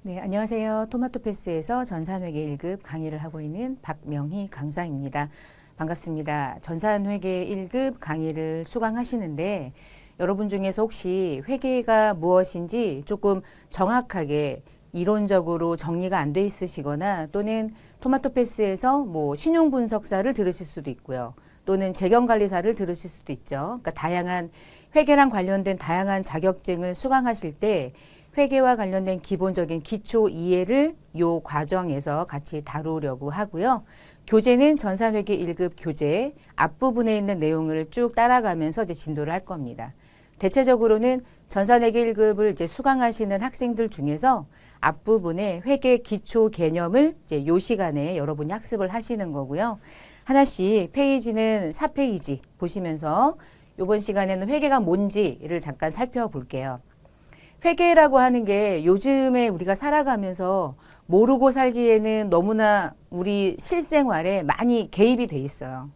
네, 안녕하세요. 토마토패스에서 전산회계 1급 강의를 하고 있는 박명희 강사입니다. 반갑습니다. 전산회계 1급 강의를 수강하시는데 여러분 중에서 혹시 회계가 무엇인지 조금 정확하게 이론적으로 정리가 안 돼 있으시거나 또는 토마토패스에서 신용분석사를 들으실 수도 있고요. 또는 재경관리사를 들으실 수도 있죠. 그러니까 다양한 회계랑 관련된 다양한 자격증을 수강하실 때 회계와 관련된 기본적인 기초 이해를 요 과정에서 같이 다루려고 하고요. 교재는 전산회계 1급 교재 앞부분에 있는 내용을 쭉 따라가면서 이제 진도를 할 겁니다. 대체적으로는 전산회계 1급을 이제 수강하시는 학생들 중에서 앞부분에 회계 기초 개념을 이제 요 시간에 여러분이 학습을 하시는 거고요. 하나씩 페이지는 4페이지 보시면서 이번 시간에는 회계가 뭔지를 잠깐 살펴볼게요. 회계라고 하는 게 요즘에 우리가 살아가면서 모르고 살기에는 너무나 우리 실생활에 많이 개입이 돼 있어요.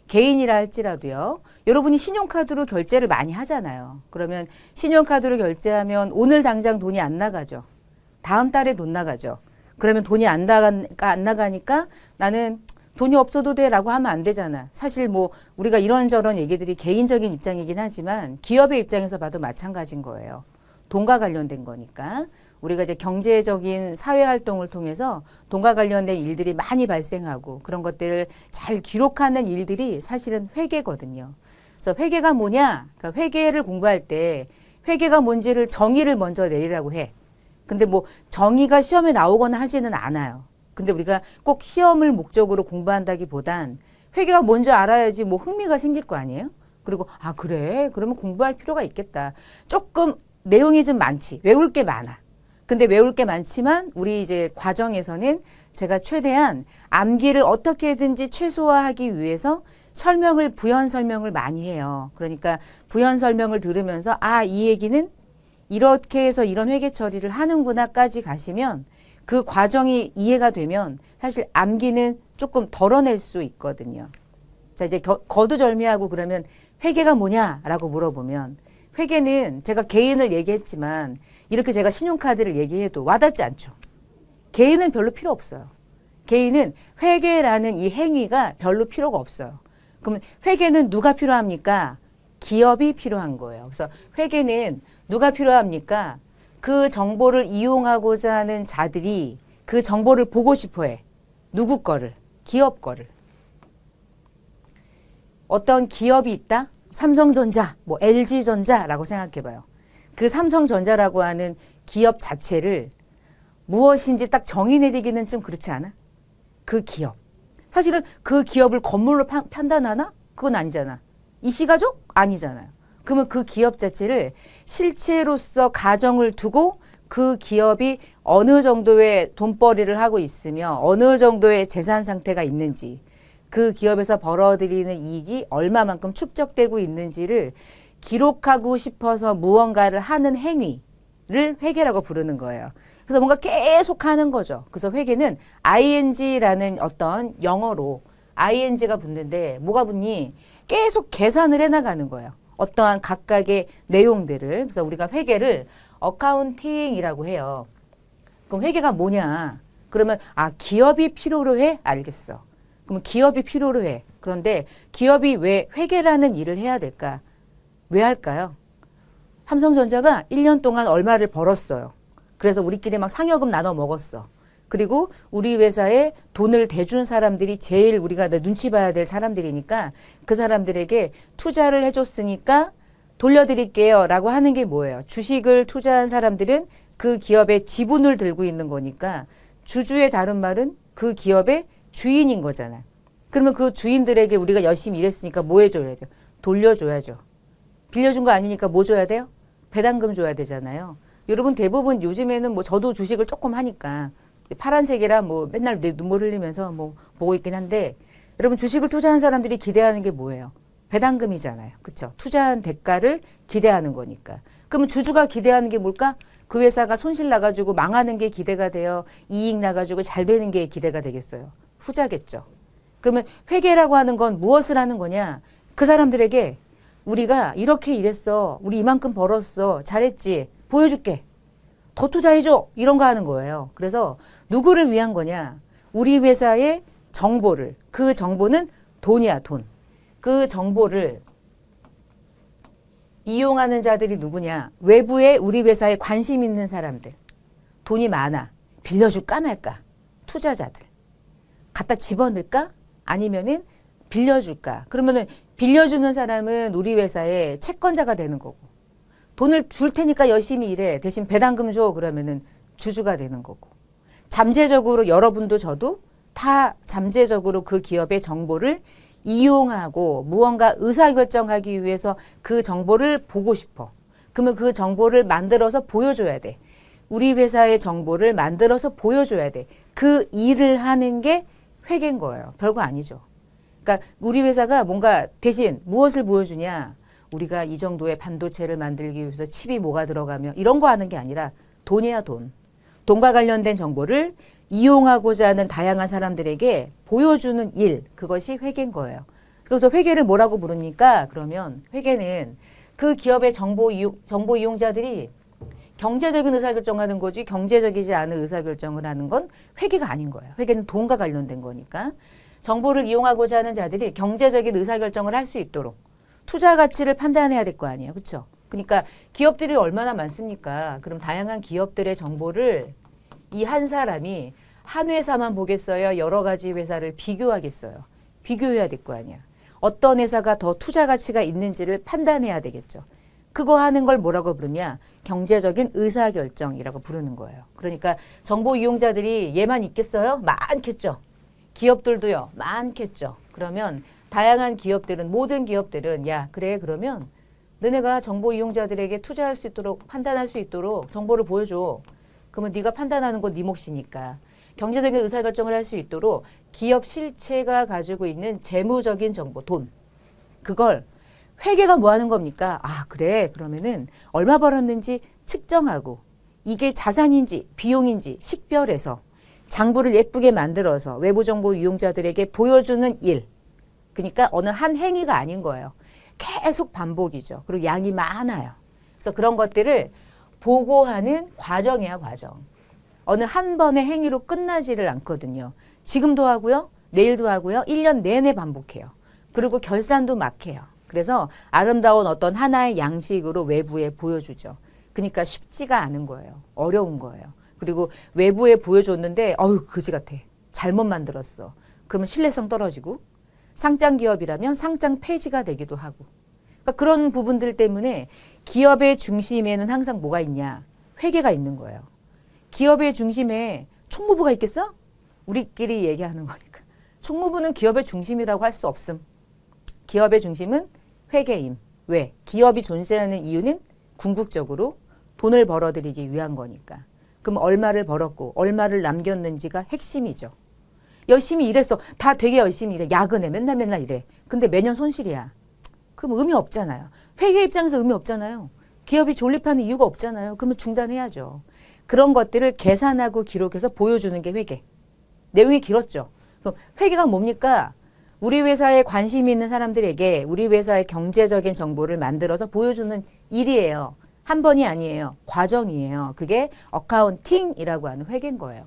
개인이라 할지라도요. 여러분이 신용카드로 결제를 많이 하잖아요. 그러면 신용카드로 결제하면 오늘 당장 돈이 안 나가죠. 다음 달에 돈 나가죠. 그러면 돈이 안 나가니까 나는 돈이 없어도 돼 라고 하면 안 되잖아. 사실 우리가 이런저런 얘기들이 개인적인 입장이긴 하지만 기업의 입장에서 봐도 마찬가지인 거예요. 돈과 관련된 거니까 우리가 이제 경제적인 사회 활동을 통해서 돈과 관련된 일들이 많이 발생하고 그런 것들을 잘 기록하는 일들이 사실은 회계거든요. 그래서 회계가 뭐냐? 그러니까 회계를 공부할 때 회계가 뭔지를 정의를 먼저 내리라고 해. 근데 정의가 시험에 나오거나 하지는 않아요. 근데 우리가 꼭 시험을 목적으로 공부한다기보단 회계가 뭔지 알아야지 흥미가 생길 거 아니에요? 그리고 그래? 그러면 공부할 필요가 있겠다. 조금 내용이 좀 많지. 외울 게 많아. 근데 외울 게 많지만 우리 이제 과정에서는 제가 최대한 암기를 어떻게든지 최소화하기 위해서 부연 설명을 많이 해요. 그러니까 부연 설명을 들으면서 이 얘기는 이렇게 해서 이런 회계 처리를 하는구나까지 가시면 그 과정이 이해가 되면 사실 암기는 조금 덜어낼 수 있거든요. 자, 이제 거두절미하고 그러면 회계가 뭐냐라고 물어보면 회계는 제가 개인을 얘기했지만 이렇게 제가 신용카드를 얘기해도 와닿지 않죠. 개인은 별로 필요 없어요. 개인은 회계라는 이 행위가 별로 필요가 없어요. 그러면 회계는 누가 필요합니까? 기업이 필요한 거예요. 그래서 회계는 누가 필요합니까? 그 정보를 이용하고자 하는 자들이 그 정보를 보고 싶어 해. 누구 거를? 기업 거를. 어떤 기업이 있다? 삼성전자, LG전자라고 생각해봐요. 그 삼성전자라고 하는 기업 자체를 무엇인지 딱 정의 내리기는 좀 그렇지 않아? 그 기업. 사실은 그 기업을 건물로 판단하나? 그건 아니잖아. 이씨가족? 아니잖아요. 그러면 그 기업 자체를 실체로서 가정을 두고 그 기업이 어느 정도의 돈벌이를 하고 있으며 어느 정도의 재산 상태가 있는지 그 기업에서 벌어들이는 이익이 얼마만큼 축적되고 있는지를 기록하고 싶어서 무언가를 하는 행위를 회계라고 부르는 거예요. 그래서 뭔가 계속 하는 거죠. 그래서 회계는 ing라는 어떤 영어로 ing가 붙는데 뭐가 붙니? 계속 계산을 해나가는 거예요. 어떠한 각각의 내용들을. 그래서 우리가 회계를 어카운팅이라고 해요. 그럼 회계가 뭐냐? 그러면 기업이 필요로 해? 알겠어. 그럼 기업이 필요로 해. 그런데 기업이 왜 회계라는 일을 해야 될까? 왜 할까요? 삼성전자가 1년 동안 얼마를 벌었어요. 그래서 우리끼리 막 상여금 나눠 먹었어. 그리고 우리 회사에 돈을 대준 사람들이 제일 우리가 눈치 봐야 될 사람들이니까 그 사람들에게 투자를 해줬으니까 돌려드릴게요 라고 하는 게 뭐예요? 주식을 투자한 사람들은 그 기업의 지분을 들고 있는 거니까 주주의 다른 말은 그 기업의 주인인 거잖아요. 그러면 그 주인들에게 우리가 열심히 일했으니까 뭐 해줘야 돼요? 돌려줘야죠. 빌려준 거 아니니까 뭐 줘야 돼요? 배당금 줘야 되잖아요. 여러분 대부분 요즘에는 저도 주식을 조금 하니까 파란색이라 맨날 눈물 흘리면서 보고 있긴 한데 여러분 주식을 투자한 사람들이 기대하는 게 뭐예요? 배당금이잖아요. 그렇죠? 투자한 대가를 기대하는 거니까. 그러면 주주가 기대하는 게 뭘까? 그 회사가 손실 나가지고 망하는 게 기대가 돼요. 이익 나가지고 잘 되는 게 기대가 되겠어요. 후자겠죠. 그러면 회계라고 하는 건 무엇을 하는 거냐? 그 사람들에게 우리가 이렇게 일했어. 우리 이만큼 벌었어. 잘했지. 보여줄게. 더 투자해줘 이런 거 하는 거예요. 그래서 누구를 위한 거냐? 우리 회사의 정보를, 그 정보는 돈이야, 돈. 그 정보를 이용하는 자들이 누구냐? 외부에 우리 회사에 관심 있는 사람들. 돈이 많아. 빌려줄까 말까? 투자자들. 갖다 집어넣을까? 아니면은 빌려줄까? 그러면은 빌려주는 사람은 우리 회사의 채권자가 되는 거고. 돈을 줄 테니까 열심히 일해. 대신 배당금 줘. 그러면은 주주가 되는 거고. 잠재적으로 여러분도 저도 다 잠재적으로 그 기업의 정보를 이용하고 무언가 의사결정하기 위해서 그 정보를 보고 싶어. 그러면 그 정보를 만들어서 보여줘야 돼. 우리 회사의 정보를 만들어서 보여줘야 돼. 그 일을 하는 게 회계인 거예요. 별거 아니죠. 그러니까 우리 회사가 뭔가 대신 무엇을 보여주냐. 우리가 이 정도의 반도체를 만들기 위해서 칩이 뭐가 들어가며 이런 거 하는 게 아니라 돈이야, 돈. 돈과 관련된 정보를 이용하고자 하는 다양한 사람들에게 보여주는 일, 그것이 회계인 거예요. 그래서 회계를 뭐라고 부릅니까? 그러면 회계는 그 기업의 정보 이용자들이 경제적인 의사결정하는 거지 경제적이지 않은 의사결정을 하는 건 회계가 아닌 거예요. 회계는 돈과 관련된 거니까. 정보를 이용하고자 하는 자들이 경제적인 의사결정을 할 수 있도록 투자 가치를 판단해야 될 거 아니에요. 그렇죠? 그러니까 기업들이 얼마나 많습니까? 그럼 다양한 기업들의 정보를 이 한 사람이 한 회사만 보겠어요? 여러 가지 회사를 비교하겠어요? 비교해야 될 거 아니야. 어떤 회사가 더 투자 가치가 있는지를 판단해야 되겠죠. 그거 하는 걸 뭐라고 부르냐? 경제적인 의사결정이라고 부르는 거예요. 그러니까 정보 이용자들이 얘만 있겠어요? 많겠죠. 기업들도요. 많겠죠. 그러면 다양한 기업들은 모든 기업들은 야 그래 그러면 너네가 정보 이용자들에게 투자할 수 있도록 판단할 수 있도록 정보를 보여줘. 그러면 네가 판단하는 건 네 몫이니까. 경제적인 의사결정을 할 수 있도록 기업 실체가 가지고 있는 재무적인 정보, 돈. 그걸 회계가 뭐 하는 겁니까? 아 그래 그러면은 얼마 벌었는지 측정하고 이게 자산인지 비용인지 식별해서 장부를 예쁘게 만들어서 외부 정보 이용자들에게 보여주는 일. 그러니까 어느 한 행위가 아닌 거예요. 계속 반복이죠. 그리고 양이 많아요. 그래서 그런 것들을 보고하는 과정이야, 과정. 어느 한 번의 행위로 끝나지를 않거든요. 지금도 하고요. 내일도 하고요. 1년 내내 반복해요. 그리고 결산도 막 해요. 그래서 아름다운 어떤 하나의 양식으로 외부에 보여주죠. 그러니까 쉽지가 않은 거예요. 어려운 거예요. 그리고 외부에 보여줬는데 어휴 그지 같아. 잘못 만들었어. 그러면 신뢰성 떨어지고 상장 기업이라면 상장 폐지가 되기도 하고 그러니까 그런 부분들 때문에 기업의 중심에는 항상 뭐가 있냐? 회계가 있는 거예요. 기업의 중심에 총무부가 있겠어? 우리끼리 얘기하는 거니까. 총무부는 기업의 중심이라고 할 수 없음. 기업의 중심은 회계임. 왜? 기업이 존재하는 이유는 궁극적으로 돈을 벌어들이기 위한 거니까. 그럼 얼마를 벌었고 얼마를 남겼는지가 핵심이죠. 열심히 일했어. 다 되게 열심히 일해. 야근해. 맨날 일해. 근데 매년 손실이야. 그럼 의미 없잖아요. 회계 입장에서 의미 없잖아요. 기업이 존립하는 이유가 없잖아요. 그러면 중단해야죠. 그런 것들을 계산하고 기록해서 보여주는 게 회계. 내용이 길었죠. 그럼 회계가 뭡니까? 우리 회사에 관심 있는 사람들에게 우리 회사의 경제적인 정보를 만들어서 보여주는 일이에요. 한 번이 아니에요. 과정이에요. 그게 어카운팅이라고 하는 회계인 거예요.